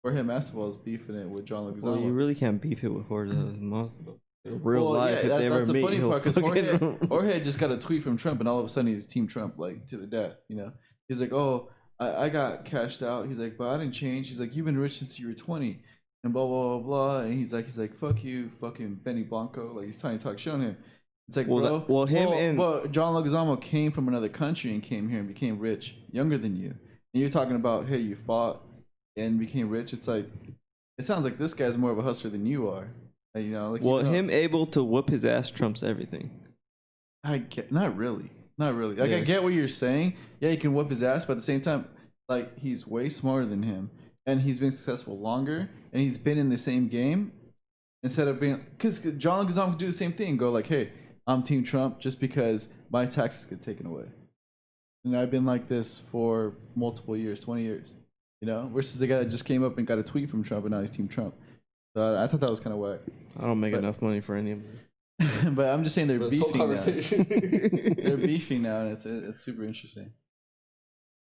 Jorge Masvidal is beefing it with John Leguizamo. Well, you really can't beef it with Jorge Masvidal. Real life, yeah, if they ever that's the meet, funny part, because Jorge just got a tweet from Trump, and all of a sudden he's Team Trump, like to the death. You know, he's like, "Oh, I got cashed out." He's like, "But I didn't change." He's like, "You've been rich since you were 20," and blah blah blah blah. And he's like, "Fuck you, fucking Benny Blanco." Like he's trying to talk shit on him. It's like, John Leguizamo came from another country and came here and became rich, younger than you. And you're talking about, hey, you fought and became rich. It's like, it sounds like this guy's more of a hustler than you are. You know, like, him able to whoop his ass trumps everything. I get, not really. Like, yes. I get what you're saying. Yeah, he can whoop his ass, but at the same time, like, he's way smarter than him, and he's been successful longer, and he's been in the same game instead of being, because John Leguizamo can do the same thing. Go like, hey, I'm Team Trump just because my taxes get taken away, and I've been like this for multiple years, 20 years. You know, versus the guy that just came up and got a tweet from Trump, and now he's Team Trump. So I thought that was kind of whack. I don't make enough money for any of this. But I'm just saying they're beefing now. They're beefing now, and it's super interesting.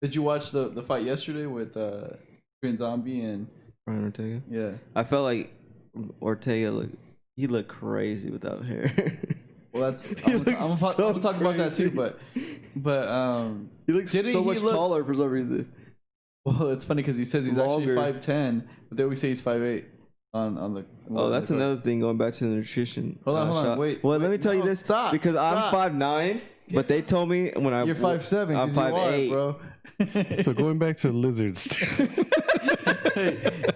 Did you watch the fight yesterday with Korean Zombie and Brian Ortega? Yeah. I felt like Ortega looked crazy without hair. Well, that's I'm gonna talk about that too, but he looks so much taller for some reason. Well, it's funny because he says he's longer. Actually 5'10", but they always say he's 5'8". On the that's another thing, going back to the nutrition. Hold on, wait. Well, let me tell you this, because I'm 5'9", but they told me when you're 5'7", I'm 5'8", bro. So going back to lizards.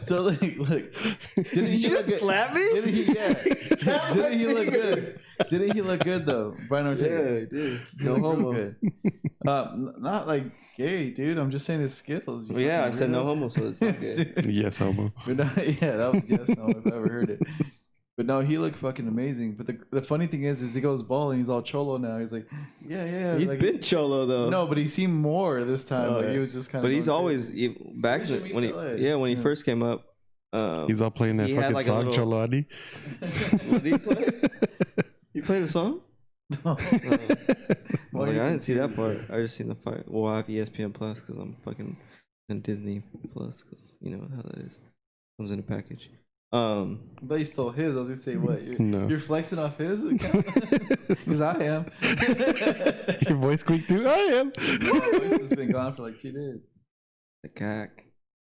So look, didn't he just slap me? Didn't he look good? Didn't he look good though, Brian Ortega? Yeah, he did. No homo. Good. Not like gay, dude. I'm just saying his skills. Well, yeah, I said no homo, so it's not gay. Yes, homo. But yeah, that was yes, no, if I ever heard it. But no, he looked fucking amazing. But the funny thing is he goes ball and he's all cholo now. He's like, yeah. He's like, been cholo though. No, but he seemed more this time. Oh, like, he was just kind of. But he's always back when he first came up. He's all playing that fucking song, Choladi. What did he play? He played a song? No. I didn't see that part. I just seen the fight. Well, I have ESPN Plus because I'm fucking on Disney Plus because you know how that is. Comes in a package. I thought you stole his. I was gonna say what? You're flexing off his account? Because I am. Your voice squeaked too. I am. My voice has been gone for like 2 days. The cack.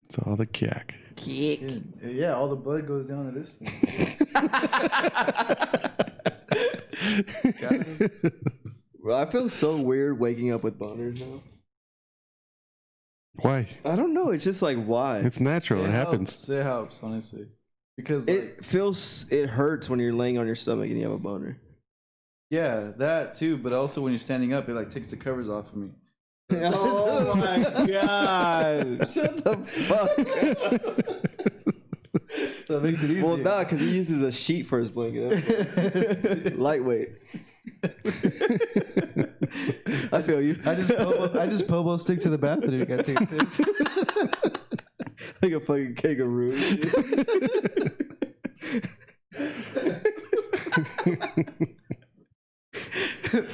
It's all the cack. Dude, yeah, all the blood goes down to this thing. Bro, I feel so weird waking up with boners now. Why? I don't know. It's just like why. It's natural. It happens. It helps, honestly. Because it hurts when you're laying on your stomach and you have a boner. Yeah, that too. But also when you're standing up, it like takes the covers off of me. Oh my god! Shut the fuck up. So it makes it easier. Well, nah, because he uses a sheet for his blanket. Lightweight. I feel you. I just pobo stick to the bathroom. You gotta take a piss. Like a fucking kangaroo.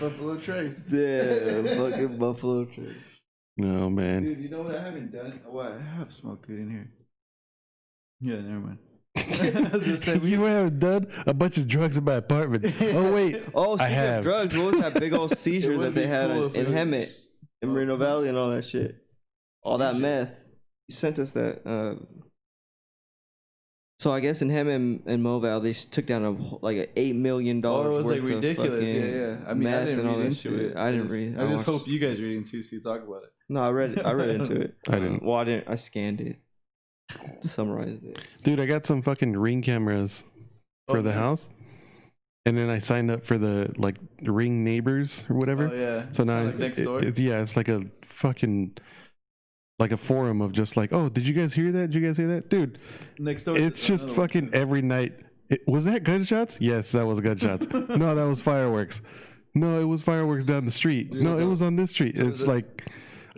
Buffalo Trace. Yeah, fucking Buffalo Trace. No, man. Dude, you know what I haven't done? What? I have smoked weed in here. Yeah, never mind. You have done a bunch of drugs in my apartment. Oh wait. Oh, speaking of drugs, what was that big old seizure that they had in Hemet, in Moreno Valley, and all that shit? All that meth. You sent us that. So I guess in Hemet and Moval, they took down like $8 million. Oh, it was like ridiculous. Yeah. I mean, I didn't read into it. I didn't read. I just hope you guys read into it so you talk about it. No, I read into it. I didn't. Well, I didn't. I scanned it. Summarized it. Dude, I got some fucking Ring cameras for the house, and then I signed up for the like Ring Neighbors or whatever. Oh yeah. So now like next door. It's like a fucking like a forum of just like, oh, did you guys hear that? Did you guys hear that, dude? Next door. It's just fucking every night. Was that gunshots? Yes, that was gunshots. No, that was fireworks. No, it was fireworks down the street. No, it was on this street. It's like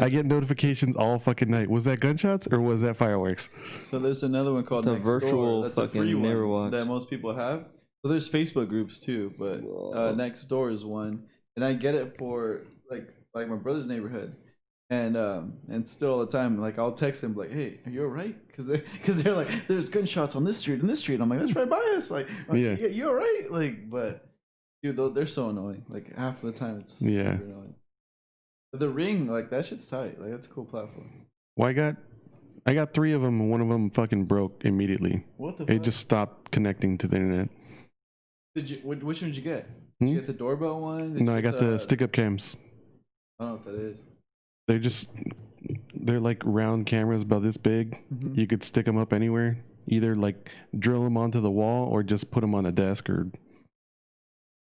I get notifications all fucking night. Was that gunshots or was that fireworks? So there's another one called It's a Next Door. virtual That's a fucking free neighbor one watch. that most people have. So there's Facebook groups too, but Next Door is one, and I get it for like my brother's neighborhood. And still all the time, like I'll text him like, "Hey, are you alright?" Because they're like, "There's gunshots on this street and this street." I'm like, "That's right by us." Like, yeah, you alright? Like, but dude, they're so annoying. Like half of the time, it's super annoying. But the Ring, like that shit's tight. Like that's a cool platform. Well, I got 3 of them, and one of them fucking broke immediately. What the? It just stopped connecting to the internet. Which one did you get? Did you get the doorbell one? No, I got the stick-up cams. I don't know what that is. They're like round cameras about this big. Mm-hmm. You could stick them up anywhere. Either like drill them onto the wall or just put them on a desk. Or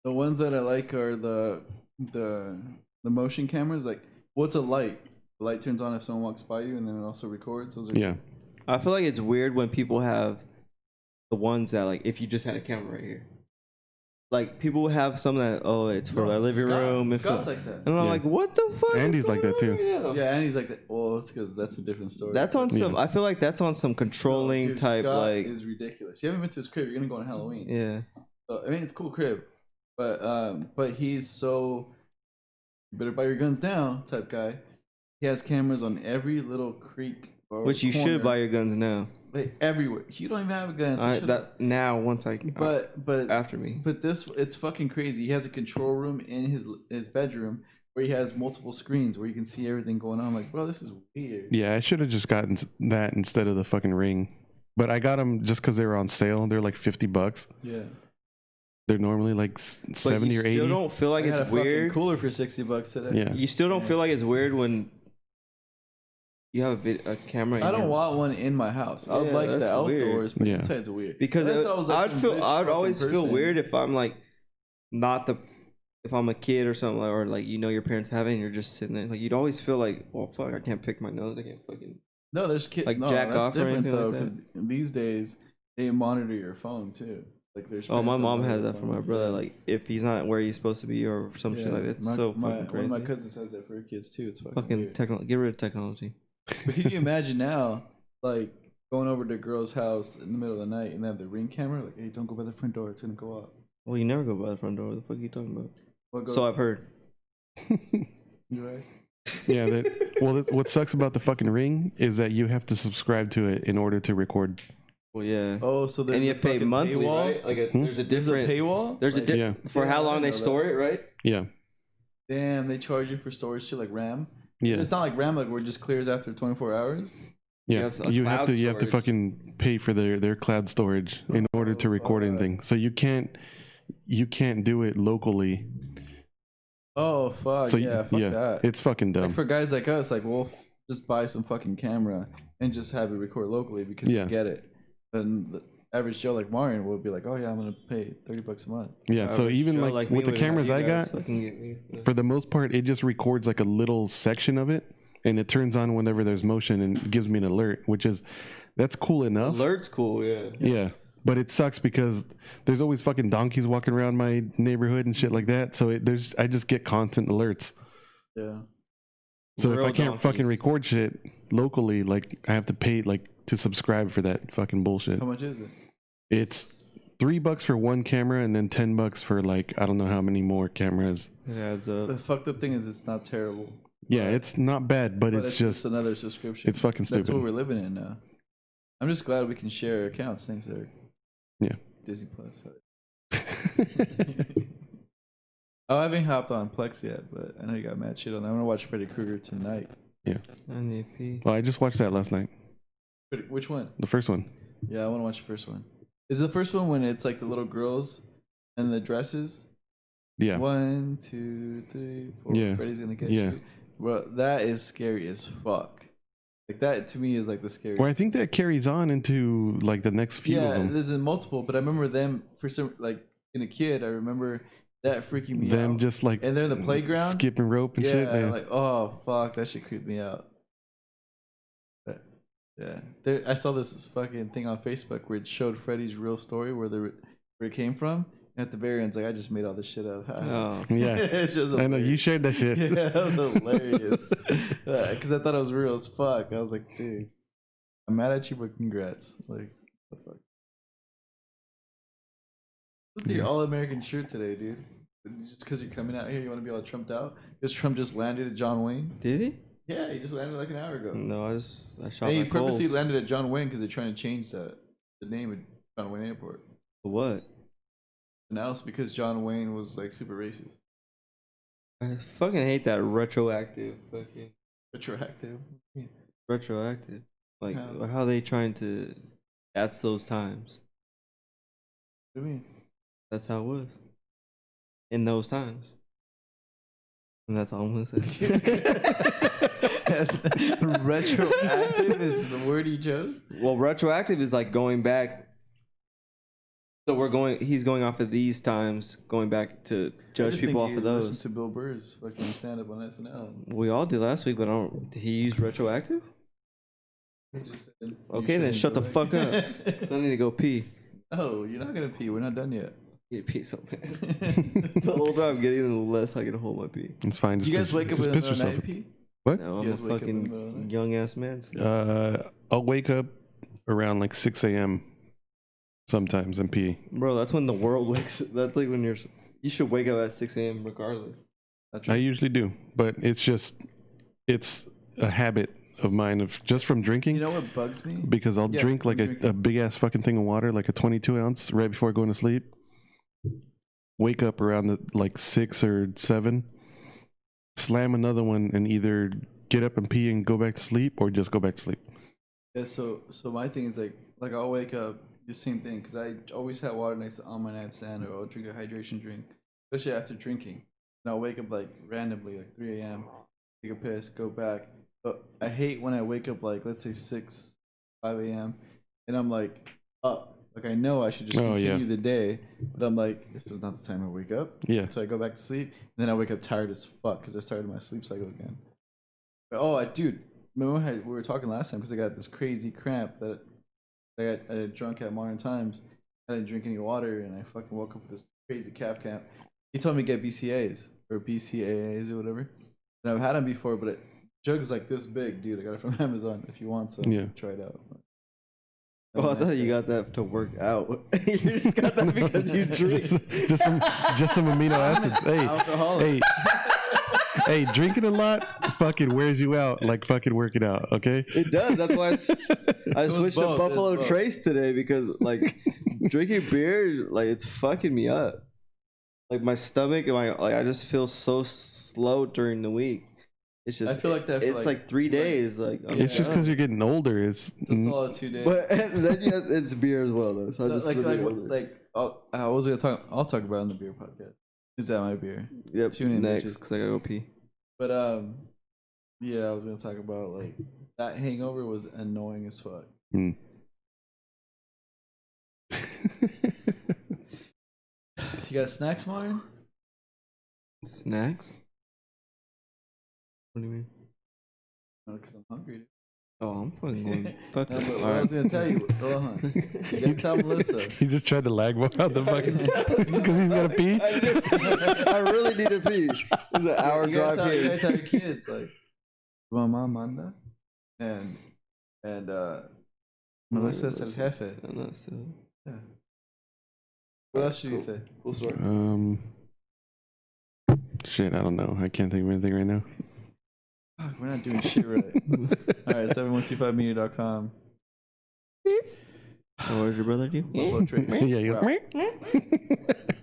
the ones that I like are the motion cameras. Like, what's a light? The light turns on if someone walks by you, and then it also records. Those are I feel like it's weird when people have the ones that like if you just had a camera right here. Like people have some that it's for their living room. Scott's like that. And I'm like, what the fuck? Andy's like that too. Yeah, Andy's like that. Well, it's because that's a different story. That's on some. I feel like that's on some controlling type. Scott like is ridiculous. You haven't been to his crib. You're gonna go on Halloween. Yeah. So I mean, it's a cool crib, but he's so you better buy your guns now type guy. He has cameras on every little creek. Which you should buy your guns now. Like everywhere. You don't even have a gun. So now once I but after me. But it's fucking crazy. He has a control room in his bedroom where he has multiple screens where you can see everything going on. I'm like, bro, this is weird. Yeah, I should have just gotten that instead of the fucking Ring. But I got them just because they were on sale. They're like $50. Yeah. They're normally like 70 or 80. You still don't feel like it's weird. Cooler for $60 today. Yeah. You still don't feel like it's weird when you have a camera. I don't want one in my house. I would like the outdoors, but inside it's weird. Because I'd always feel weird if I'm like if I'm a kid or something, or like your parents have it and you're just sitting there. Like you'd always feel like, well, fuck, I can't pick my nose. I can't fucking. No, there's kids like jack off or anything though, like that. Because these days they monitor your phone too. Like there's. Oh, my mom has that for my brother. Like if he's not where he's supposed to be or some shit like that. It's so fucking crazy. One of my cousins has that for her kids too. It's fucking technology. Get rid of technology. But can you imagine now, like going over to a girl's house in the middle of the night and they have the Ring camera? Like, hey, don't go by the front door; it's gonna go off. Well, you never go by the front door. What the fuck are you talking about? So I've heard. You right? Yeah. What sucks about the fucking Ring is that you have to subscribe to it in order to record. Well, yeah. Oh, so there's and you pay monthly, paywall? right? Like there's a different paywall. There's a for how long they store it, right? Yeah. Damn, they charge you for storage too, like RAM. Yeah. It's not like RAM, like where it just clears after 24 hours. Yeah, you have to fucking pay for their cloud storage in order to record anything. So you can't do it locally. Oh fuck! So fuck that. It's fucking dumb. Like for guys like us, like we'll just buy some fucking camera and just have it record locally because we get it. And the average Joe like Marion will be like, oh yeah, I'm gonna pay $30 a month. Yeah, so even like with the cameras I got, for the most part, it just records like a little section of it, and it turns on whenever there's motion and gives me an alert, that's cool enough. Alert's cool, yeah. Yeah, but it sucks because there's always fucking donkeys walking around my neighborhood and shit like that. So I just get constant alerts. Yeah. So if I can't fucking record shit locally, like I have to pay like to subscribe for that fucking bullshit. How much is it? It's $3 for one camera and then $10 for like I don't know how many more cameras. It adds up. The fucked up thing is it's not terrible. Yeah, it's not bad, but it's just another subscription. It's fucking stupid. That's what we're living in now. I'm just glad we can share accounts. Thanks, Eric. Yeah. Disney Plus. Oh, I haven't hopped on Plex yet, but I know you got mad shit on that. I'm gonna watch Freddy Krueger tonight. Yeah. NAP. Well, I just watched that last night. Which one? The first one. Yeah, I want to watch the first one. Is it the first one when it's like the little girls and the dresses? Yeah. 1, 2, 3, 4. Yeah. Freddy's gonna get you. Well, that is scary as fuck. Like that to me is like the scariest. Well, I think that carries on into like the next few of them. Yeah, there's multiple, but I remember them for some like in a kid. I remember that freaking me out. Them just like and they're in the playground skipping rope and shit. Yeah, like oh fuck, that shit creeped me out. But, yeah, I saw this fucking thing on Facebook where it showed Freddy's real story where it came from, at the very end, it's like, I just made all this shit up. Oh. Yeah. I know you shared that shit. Yeah, that was hilarious. Because I thought it was real as fuck. I was like, dude, I'm mad at you, but congrats. Like, what the fuck? Look at your All-American shirt today, dude. Just because you're coming out here, you want to be all Trumped out? Because Trump just landed at John Wayne. Did he? Yeah, he just landed like an hour ago. No, I shot Hey, my he purposely goals. landed at John Wayne because they're trying to change the name of John Wayne Airport. What? And now it's because John Wayne was like super racist. I fucking hate that retroactive. Fucking Retroactive. Yeah. retroactive. Like how they trying to. That's those times. What do you mean? That's how it was. In those times. And that's all I'm gonna say. Retroactive is the word he chose. Well, retroactive is like going back. So he's going off of these times, going back to judge people off of those. Listen to Bill Burr's fucking stand up on SNL. We all did last week, but did he use retroactive? Okay, then shut the fuck up. So I need to go pee. Oh, you're not gonna pee. We're not done yet. I need to pee so bad. The older I'm getting, the less I can hold my pee. It's fine. You guys wake up with a night pee? What? No, I'm a fucking young ass man. I'll wake up around like 6 a.m. sometimes and pee. Bro, that's when the world wakes up. That's like when you should wake up at 6 a.m. regardless. I usually do, but it's a habit of mine of just from drinking. You know what bugs me? Because I'll drink like a big ass fucking thing of water, like a 22 ounce right before going to sleep. Wake up around like 6 or 7, slam another one, and either get up and pee and go back to sleep or just go back to sleep. Yeah, so my thing is like I'll wake up, the same thing, because I always have water next to on my nightstand, or I'll drink a hydration drink, especially after drinking. And I'll wake up like randomly, like 3 a.m., take a piss, go back. But I hate when I wake up like, let's say 6, 5 a.m., and I'm like up. Like I know I should just continue the day, but I'm like, this is not the time I wake up. Yeah. So I go back to sleep, and then I wake up tired as fuck because I started my sleep cycle again. But, dude, remember we were talking last time because I got this crazy cramp that I got drunk at Modern Times. I didn't drink any water, and I fucking woke up with this crazy calf cramp. He told me to get BCAAs or BCAAs or whatever, and I've had them before, but jug's like this big, dude. I got it from Amazon. If you want some, try it out. Oh, I thought you got that to work out. You just got that because you drink. just some amino acids. Hey, drinking a lot fucking wears you out like fucking working out, okay? It does. That's why I switched to Buffalo Trace today, because like drinking beer, like it's fucking me up. Like my stomach and I just feel so slow during the week. It's just, I feel like that. It's like 3 days. Like it's just because you're getting older. It's a solid 2 days. But then it's beer as well, though. So I'll talk about it on the beer podcast. Is that my beer? Yep. Tune in next because I gotta go pee. But yeah, I was gonna talk about like that hangover was annoying as fuck. Mm. You got snacks, Martin? Snacks? What do you mean? No, because I'm hungry. Oh, I'm fucking going. Fuck no, but I was gonna tell you. Go on. So you gotta tell Melissa. He just tried to lag one out the fucking. Because he's gotta pee. I really need to pee. It's an hour drive here. You gotta tell your kids like, "Mama manda," and Melissa says "jefe." Yeah. What else should you say? We'll start. Shit, I don't know. I can't think of anything right now. Fuck, we're not doing shit right. All right, 7125media.com. What does your brother do? Buffalo Trace. Yeah, you go.